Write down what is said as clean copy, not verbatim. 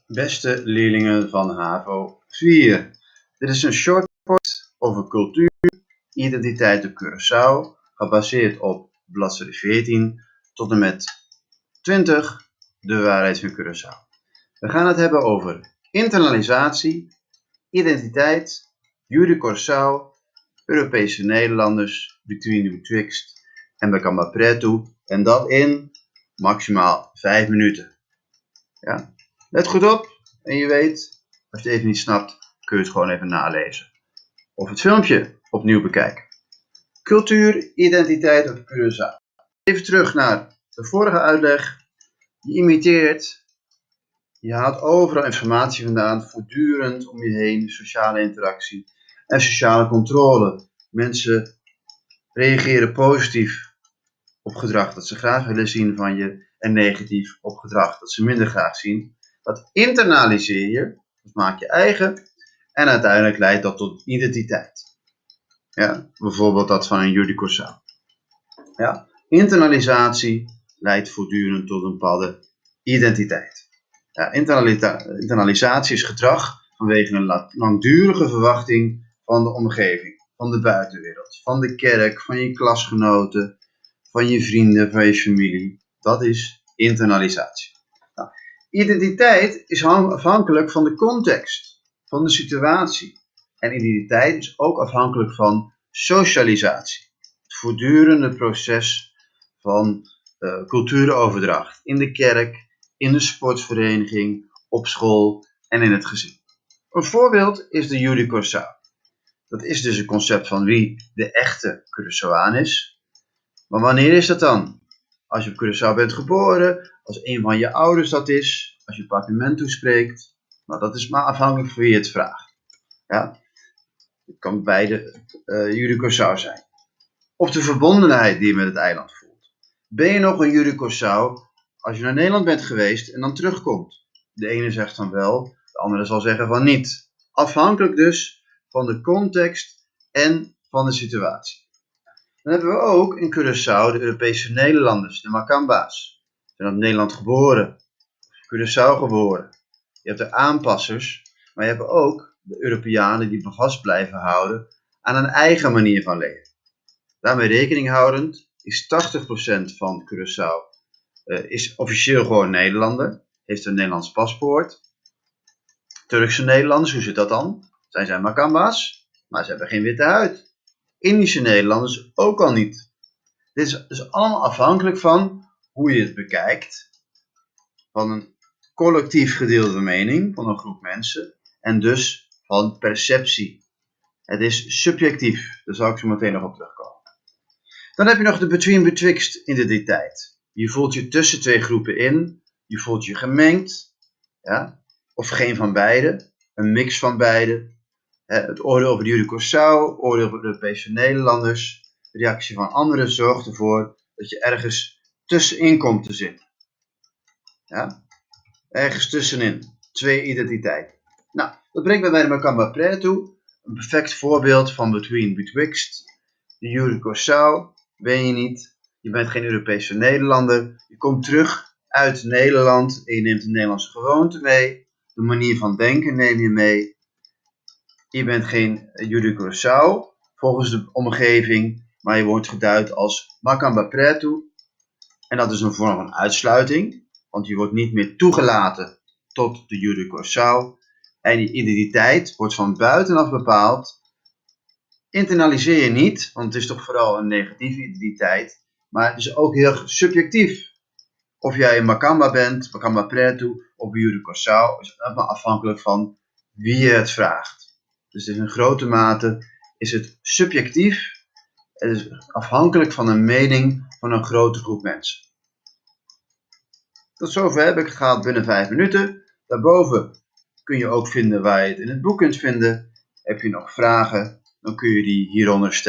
Beste leerlingen van HAVO 4. Dit is een short report over cultuur, identiteit op Curaçao, gebaseerd op bladzijde 14 tot en met 20, de waarheid van Curaçao. We gaan het hebben over internalisatie, identiteit, Judy Curaçao, Europese Nederlanders, betwixt en Makamba Pretu, en dat in maximaal 5 minuten. Ja? Let goed op en je weet, als je het even niet snapt, kun je het gewoon even nalezen. Of het filmpje opnieuw bekijken. Cultuur, identiteit op Curaçao. Even terug naar de vorige uitleg. Je imiteert, je haalt overal informatie vandaan, voortdurend om je heen, sociale interactie en sociale controle. Mensen reageren positief op gedrag dat ze graag willen zien van je en negatief op gedrag dat ze minder graag zien. Dat internaliseer je, dat maak je eigen en uiteindelijk leidt dat tot identiteit. Ja, bijvoorbeeld dat van een Judy Curaçao. Ja, internalisatie leidt voortdurend tot een bepaalde identiteit. Ja, internalisatie is gedrag vanwege een langdurige verwachting van de omgeving, van de buitenwereld, van de kerk, van je klasgenoten, van je vrienden, van je familie. Dat is internalisatie. Nou, identiteit is afhankelijk van de context, van de situatie. En identiteit is ook afhankelijk van socialisatie. Het voortdurende proces van cultuuroverdracht in de kerk, in de sportvereniging, op school en in het gezin. Een voorbeeld is de Judy Curaçao. Dat is dus een concept van wie de echte Curaçaoaan is. Maar wanneer is dat dan? Als je op Curaçao bent geboren, als een van je ouders dat is, als je papiment toespreekt. Nou, dat is maar afhankelijk van wie je het vraagt. Ja? Het kan beide Judy Curaçao zijn. Of de verbondenheid die je met het eiland voelt. Ben je nog een Judy Curaçao als je naar Nederland bent geweest en dan terugkomt? De ene zegt dan wel, de andere zal zeggen van niet. Afhankelijk dus van de context en van de situatie. Dan hebben we ook in Curaçao de Europese Nederlanders, de Makamba's. Ze zijn in Nederland geboren, Curaçao geboren. Je hebt de aanpassers, maar je hebt ook de Europeanen die vast blijven houden aan een eigen manier van leven. Daarmee rekening houdend is 80% van Curaçao is officieel gewoon Nederlander, heeft een Nederlands paspoort. Turkse Nederlanders, hoe zit dat dan? Zijn Makamba's, maar ze hebben geen witte huid. Indische Nederlanders ook al niet. Dit is dus allemaal afhankelijk van hoe je het bekijkt, van een collectief gedeelde mening van een groep mensen en dus van perceptie. Het is subjectief, daar zal ik zo meteen nog op terugkomen. Dan heb je nog de betwixt identiteit. Je voelt je tussen twee groepen in, je voelt je gemengd, ja? Of geen van beide, een mix van beide. Het oordeel over de Judy Curaçao, oordeel over de Europese Nederlanders, de reactie van anderen zorgt ervoor dat je ergens tussenin komt te zitten. Ja? Ergens tussenin, twee identiteiten. Nou, dat brengt me bij de Makamba Pretu, een perfect voorbeeld van betwixt. De Judy Curaçao ben je niet, je bent geen Europese Nederlander, je komt terug uit Nederland en je neemt de Nederlandse gewoonte mee, de manier van denken neem je mee. Je bent geen Judy Curaçao volgens de omgeving, maar je wordt geduid als Makamba Pretu. En dat is een vorm van uitsluiting, want je wordt niet meer toegelaten tot de Judy Curaçao. En je identiteit wordt van buitenaf bepaald. Internaliseer je niet, want het is toch vooral een negatieve identiteit, maar het is ook heel subjectief. Of jij een Makamba bent, Makamba Pretu of Judy Curaçao, is allemaal afhankelijk van wie je het vraagt. Dus in grote mate is het subjectief, het is afhankelijk van een mening van een grote groep mensen. Tot zover heb ik het gehad binnen 5 minuten. Daarboven kun je ook vinden waar je het in het boek kunt vinden. Heb je nog vragen, dan kun je die hieronder stellen.